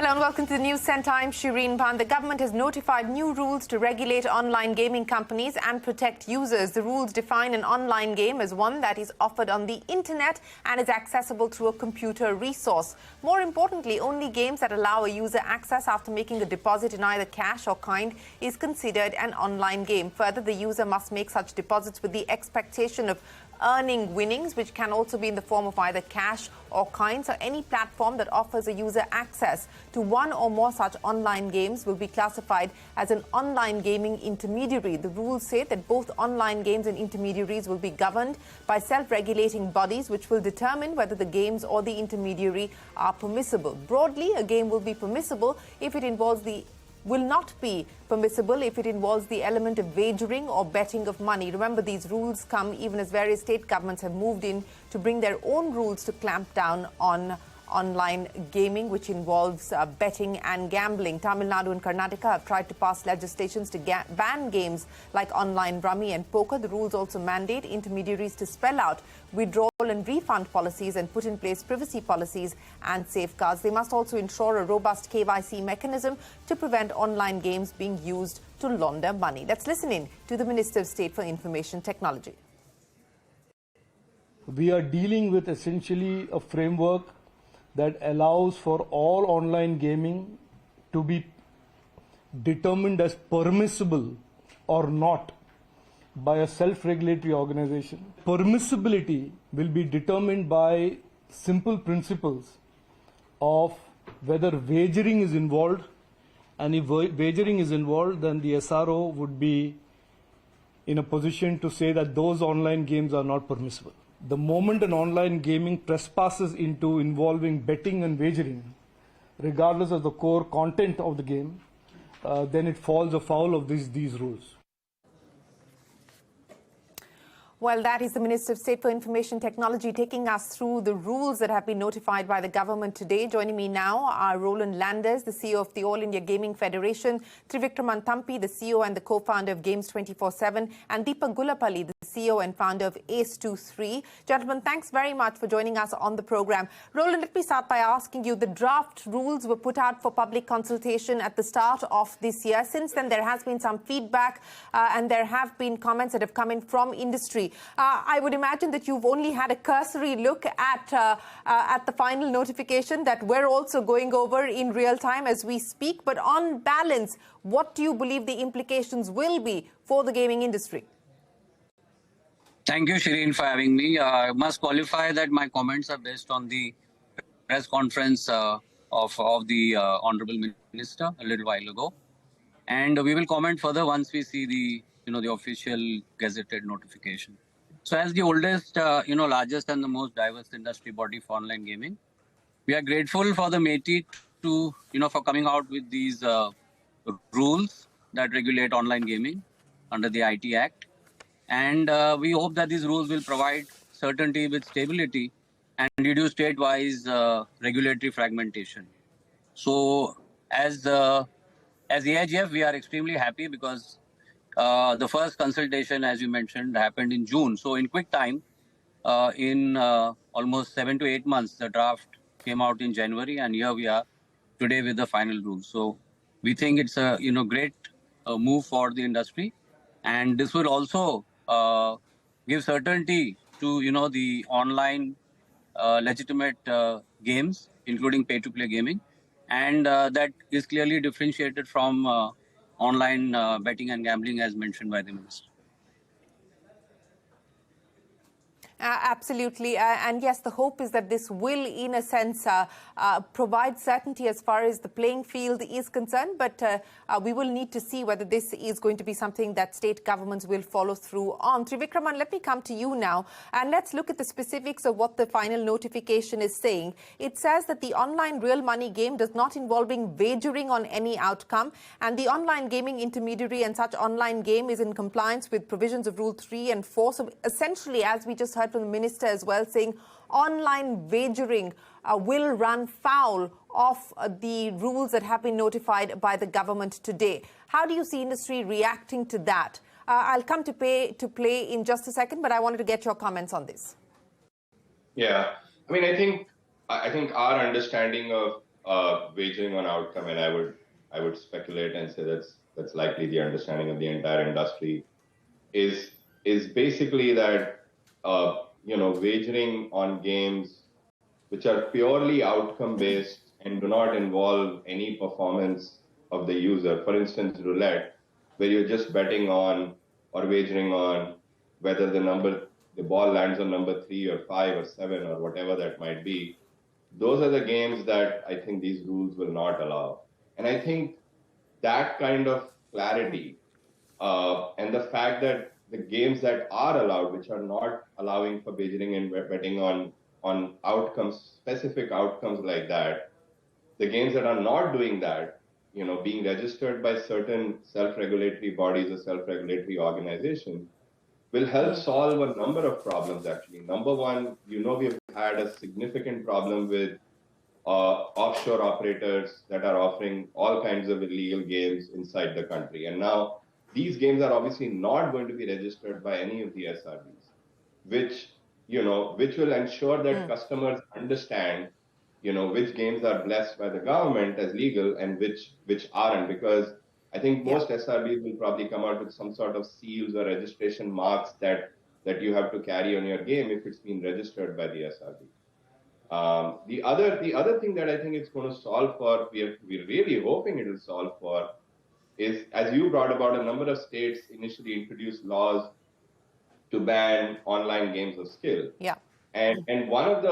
Hello and welcome to the News Centre. I'm Shireen Pan. The government has notified new rules to regulate online gaming companies and protect users. The rules define an online game as one that is offered on the internet and is accessible through a computer resource. More importantly, only games that allow a user access after making a deposit in either cash or kind is considered an online game. Further, the user must make such deposits with the expectation of earning winnings, which can also be in the form of either cash or coins. So any platform that offers a user access to one or more such online games will be classified as an online gaming intermediary. The rules say that both online games and intermediaries will be governed by self-regulating bodies, which will determine whether the games or the intermediary are permissible. Broadly, a game will be permissible if it involves will not be permissible if it involves the element of wagering or betting of money. Remember, these rules come even as various state governments have moved in to bring their own rules to clamp down on online gaming, which involves betting and gambling. Tamil Nadu and Karnataka have tried to pass legislations to ban games like online rummy and poker. The rules also mandate intermediaries to spell out withdrawal and refund policies and put in place privacy policies and safeguards. They must also ensure a robust KYC mechanism to prevent online games being used to launder money. Let's listen in to the Minister of State for Information Technology. We are dealing with essentially a framework that allows for all online gaming to be determined as permissible or not by a self-regulatory organization. Permissibility will be determined by simple principles of whether wagering is involved, and if wagering is involved, then the SRO would be in a position to say that those online games are not permissible. The moment an online gaming trespasses into involving betting and wagering, regardless of the core content of the game, then it falls afoul of these rules. Well, that is the Minister of State for Information Technology taking us through the rules that have been notified by the government today. Joining me now are Roland Landers, the CEO of the All India Gaming Federation, Trivikraman Thampy, the CEO and the co-founder of Games 24/7, and Deepak Gullapalli, the CEO and founder of Ace23. Gentlemen, thanks very much for joining us on the program. Roland, let me start by asking you, the draft rules were put out for public consultation at the start of this year. Since then, there has been some feedback and there have been comments that have come in from industry. I would imagine that you've only had a cursory look at the final notification that we're also going over in real time as we speak. But on balance, what do you believe the implications will be for the gaming industry? Thank you, Shireen, for having me. I must qualify that my comments are based on the press conference of the Honorable Minister a little while ago. And we will comment further once we see the official gazetted notification. So as the oldest, largest and the most diverse industry body for online gaming, we are grateful for the MeitY for coming out with these rules that regulate online gaming under the IT Act. And we hope that these rules will provide certainty with stability and reduce state-wise regulatory fragmentation. So as AIGF, we are extremely happy because the first consultation, as you mentioned, happened in June. So in quick time, in almost 7 to 8 months, the draft came out in January, and here we are today with the final rules. So we think it's a great move for the industry, and this will also give certainty to the online legitimate games, including pay-to-play gaming, and that is clearly differentiated from online betting and gambling, as mentioned by the Minister. Absolutely. And yes, the hope is that this will, in a sense, provide certainty as far as the playing field is concerned. But we will need to see whether this is going to be something that state governments will follow through on. Trivikraman, let me come to you now. And let's look at the specifics of what the final notification is saying. It says that the online real money game does not involve wagering on any outcome. And the online gaming intermediary and such online game is in compliance with provisions of Rule 3 and 4. So essentially, as we just heard from the Minister as well, saying online wagering will run foul of the rules that have been notified by the government today. How do you see industry reacting to that? I'll come to play in just a second, but I wanted to get your comments on this. Yeah, I mean, I think our understanding of wagering on outcome, and I would speculate and say that's likely the understanding of the entire industry, is basically that wagering on games which are purely outcome based and do not involve any performance of the user. For instance, roulette, where you're just betting on or wagering on whether the ball lands on number 3 or 5 or 7 or whatever that might be. Those are the games that I think these rules will not allow. And I think that kind of clarity and the fact that the games that are allowed, which are not allowing for wagering and betting on outcomes, specific outcomes like that, the games that are not doing that, being registered by certain self-regulatory bodies or self-regulatory organizations, will help solve a number of problems, actually. Number one, we've had a significant problem with offshore operators that are offering all kinds of illegal games inside the country. And now these games are obviously not going to be registered by any of the SRBs, which will ensure that customers understand, which games are blessed by the government as legal and which aren't, because I think most SRBs will probably come out with some sort of seals or registration marks that you have to carry on your game if it's been registered by the SRB. The other thing that I think it's going to solve for, we're really hoping it will solve for, is, as you brought about, a number of states initially introduced laws to ban online games of skill. Yeah. And one of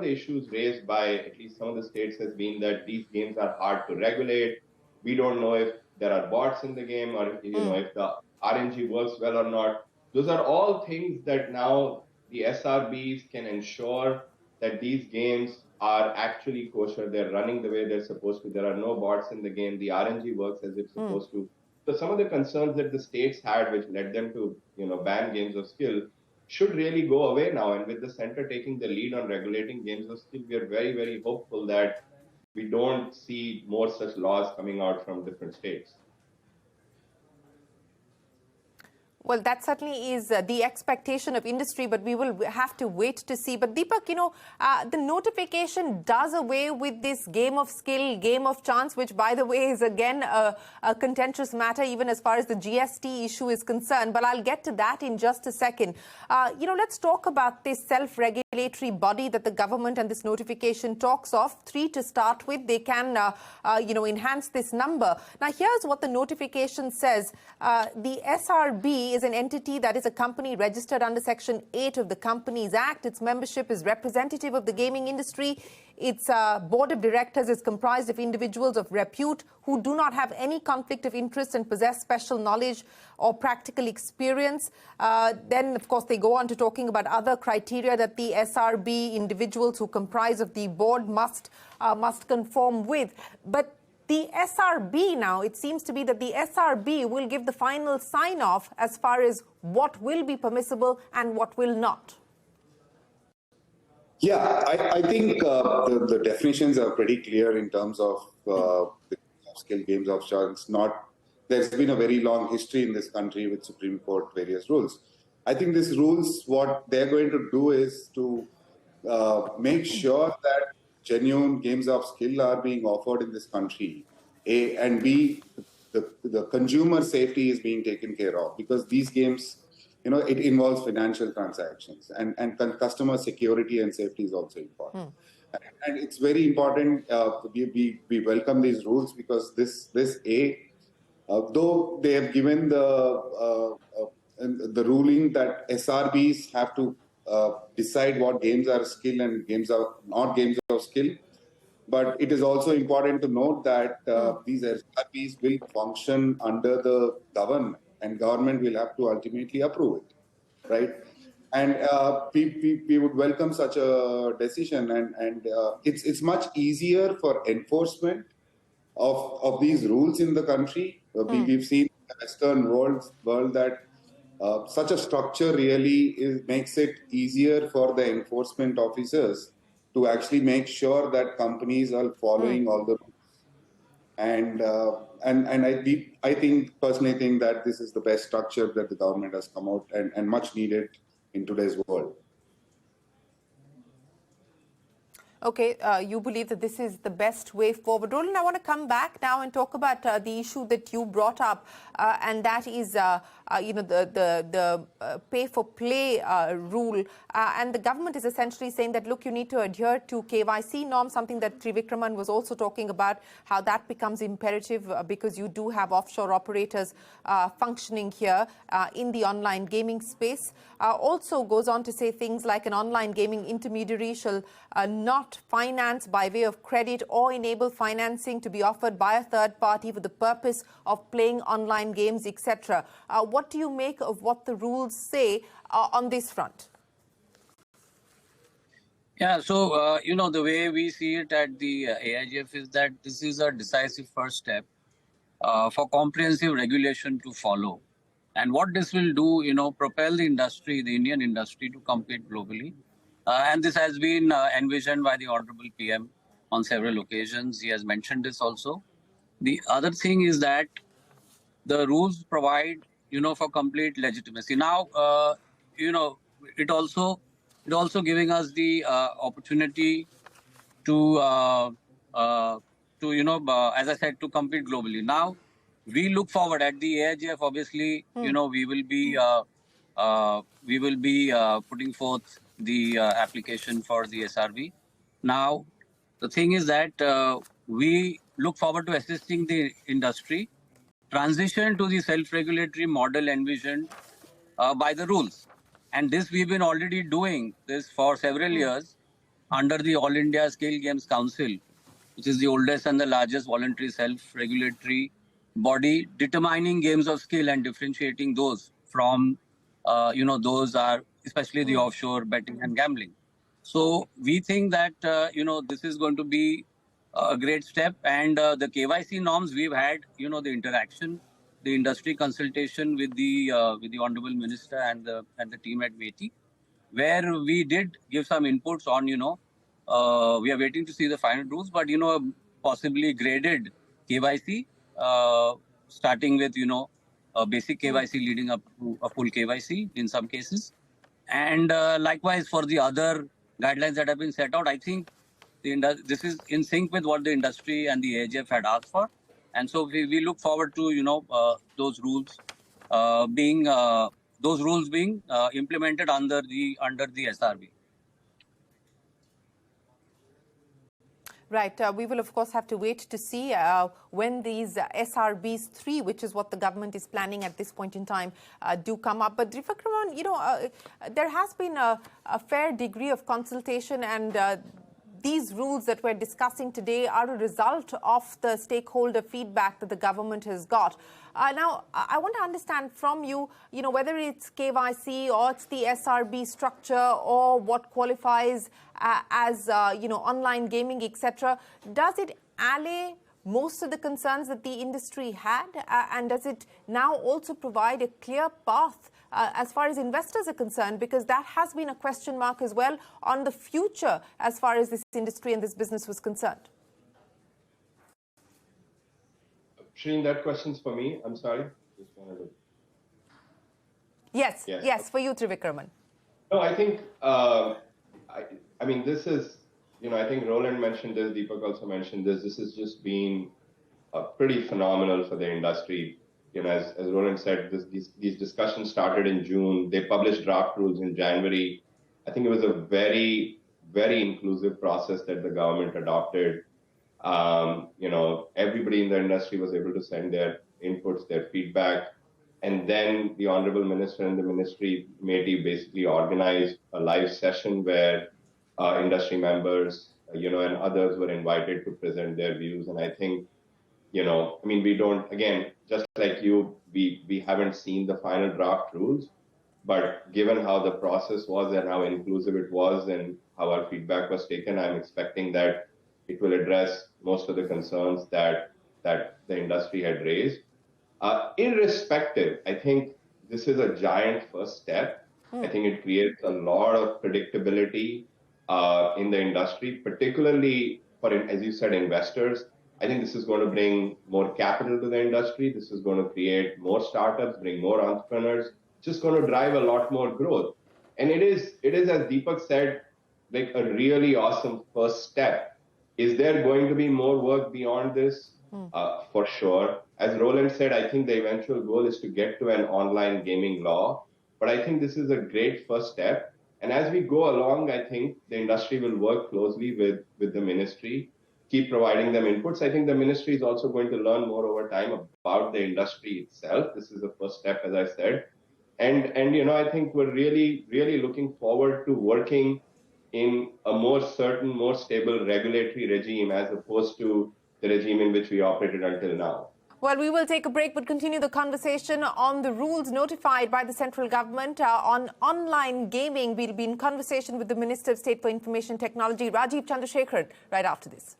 the issues raised by at least some of the states has been that these games are hard to regulate. We don't know if there are bots in the game or if the RNG works well or not. Those are all things that now the SRBs can ensure that these games are actually kosher. They're running the way they're supposed to. There are no bots in the game. The RNG works as it's supposed to. So some of the concerns that the states had, which led them to ban games of skill, should really go away now. And with the center taking the lead on regulating games of skill, we are very, very hopeful that we don't see more such laws coming out from different states. Well, that certainly is the expectation of industry, but we will have to wait to see. But Deepak, the notification does away with this game of skill, game of chance, which, by the way, is again a contentious matter, even as far as the GST issue is concerned. But I'll get to that in just a second. Let's talk about this self-regulatory body that the government and this notification talks of. 3 to start with. They can, enhance this number. Now, here's what the notification says. The SRB is an entity that is a company registered under Section 8 of the Companies Act. Its membership is representative of the gaming industry. Its board of directors is comprised of individuals of repute who do not have any conflict of interest and possess special knowledge or practical experience. Then, of course, they go on to talking about other criteria that the SRB individuals who comprise of the board must conform with. But the SRB now, it seems to be that the SRB will give the final sign-off as far as what will be permissible and what will not. Yeah, I think the definitions are pretty clear in terms of the skill games of chance. There's been a very long history in this country with Supreme Court various rules. I think these rules, what they're going to do is to make sure that genuine games of skill are being offered in this country, A, and B, the consumer safety is being taken care of, because these games, it involves financial transactions, and customer security and safety is also important. And it's very important. We welcome these rules, because this though they have given the ruling that SRBs have to decide what games are skill and games are not games of skill. But it is also important to note that these SRBs will function under the government, and government will have to ultimately approve it, right? And we would welcome such a decision, and it's much easier for enforcement of these rules in the country. We've seen in the Western world that such a structure really makes it easier for the enforcement officers to actually make sure that companies are following all the rules. And I personally think that this is the best structure that the government has come out, and much needed in today's world. Okay, you believe that this is the best way forward. Roland, I want to come back now and talk about the issue that you brought up, and that is, the pay for play rule. And the government is essentially saying that, look, you need to adhere to KYC norms, something that Trivikraman was also talking about, how that becomes imperative because you do have offshore operators functioning here in the online gaming space. Also goes on to say things like an online gaming intermediary shall not finance by way of credit or enable financing to be offered by a third party for the purpose of playing online games, etc. What do you make of what the rules say on this front? Yeah, so, the way we see it at the AIGF is that this is a decisive first step for comprehensive regulation to follow. And what this will do, propel the industry, the Indian industry, to compete globally. And this has been envisioned by the Honorable PM on several occasions. He has mentioned this also. The other thing is that the rules provide, for complete legitimacy. Now, it also giving us the opportunity to, as I said, to compete globally. Now, we look forward at the AIGF. Obviously, we will be putting forth the application for the SRB. Now, the thing is that we look forward to assisting the industry transition to the self-regulatory model envisioned by the rules. And this we've been already doing this for several years under the All India Skill Games Council, which is the oldest and the largest voluntary self-regulatory body determining games of skill and differentiating those from, those are especially the offshore betting and gambling. So we think that, this is going to be a great step. And the KYC norms we've had, the interaction, the industry consultation with the Honorable Minister and the team at METI, where we did give some inputs on, we are waiting to see the final rules, but, possibly graded KYC, starting with, a basic KYC leading up to a full KYC in some cases. And likewise for the other guidelines that have been set out, I think this is in sync with what the industry and the AIGF had asked for. And so we look forward to, those rules being implemented under the SRB. Right. We will, of course, have to wait to see when these SRBs 3, which is what the government is planning at this point in time, do come up. But Trivikraman, there has been a fair degree of consultation, and these rules that we're discussing today are a result of the stakeholder feedback that the government has got. Now, I want to understand from you, whether it's KYC or it's the SRB structure or what qualifies as, online gaming, etc. Does it allay most of the concerns that the industry had? And does it now also provide a clear path as far as investors are concerned? Because that has been a question mark as well on the future as far as this industry and this business was concerned. Shreen, that question's for me. I'm sorry. Just wanted to... Yes, for you, Trivikraman. No, I think, I mean, this is, I think Roland mentioned this, Deepak also mentioned this. This has just been pretty phenomenal for the industry. As Roland said, these discussions started in June. They published draft rules in January. I think it was a very, very inclusive process that the government adopted. Everybody in the industry was able to send their inputs, their feedback. And then the Honorable Minister and the Ministry METI basically organized a live session where industry members, and others were invited to present their views. And I think, we don't, again, just like you, we haven't seen the final draft rules, but given how the process was and how inclusive it was and how our feedback was taken, I'm expecting that it will address most of the concerns that the industry had raised. Irrespective, I think this is a giant first step. I think it creates a lot of predictability in the industry, particularly for, as you said, investors. I think this is going to bring more capital to the industry. This is going to create more startups, bring more entrepreneurs, just going to drive a lot more growth. And it is, as Deepak said, like a really awesome first step. Is there going to be more work beyond this? For sure. As Roland said, I think the eventual goal is to get to an online gaming law. But I think this is a great first step. And as we go along, I think the industry will work closely with the ministry, keep providing them inputs. I think the ministry is also going to learn more over time about the industry itself. This is the first step, as I said. And you know, I think we're really, really looking forward to working in a more certain, more stable regulatory regime as opposed to the regime in which we operated until now. Well, we will take a break but continue the conversation on the rules notified by the central government on online gaming. We'll be in conversation with the Minister of State for Information Technology, Rajiv Chandrasekharan, right after this.